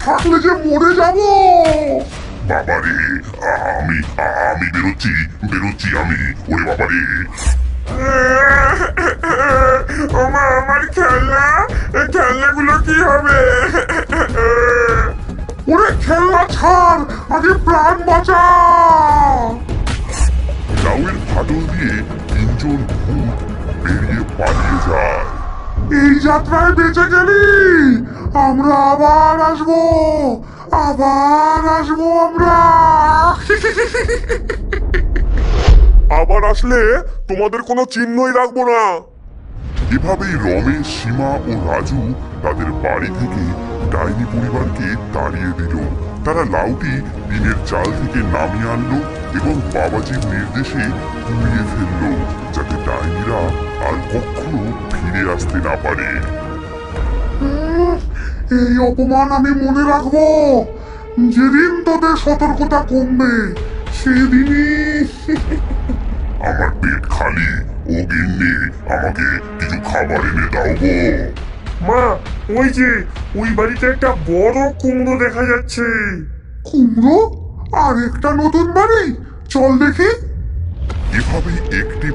থাকলে যে মরে যাব। বাবারে, আমি আমি বেরোচ্ছি বেরোচ্ছি আমি। ওরে বাবারে, ওমা আমার খেলনা, এই খেলনাগুলো কি হবে? ওরে খেলনা ছাড়, আগে প্রাণ বাঁচা। লাউয়ের ফাটল দিয়ে তিনজন ভূত বেরিয়ে পালিয়ে যায়। এই যাত্রায় বেঁচে গেলি, আমরা আবার আসবো, আবার আসবো আমরা। আবার আসলে তোমাদের কোনো চিহ্নই রাখবো না। এভাবেই রমেশ, সীমা ও রাজু তাদের বাড়ি থেকে ডাইনি পরিবারকে তাড়িয়ে দিল। তারা লাউটি টিনের চাল থেকে নামিয়ে আনলো এবং বাবাজির নির্দেশে পুড়িয়ে ফেললো, যাতে ডাইনিরা আর কখনো ফিরে আসতে না পারে। এই অপমান আমি মনে রাখবো। যেদিন তোদের সতর্কতা কমবে সেদিনই। আমার পেট খালি। ও গিন্নি, আমাকে কিছু খাবার এনে দাও গো। মা, ওই যে ওই বাড়িতে একটা বড় কুমড়ো দেখা যাচ্ছে। কুমড়ো? আর একটা নতুন বাড়ি, চল দেখি। এভাবেই একটি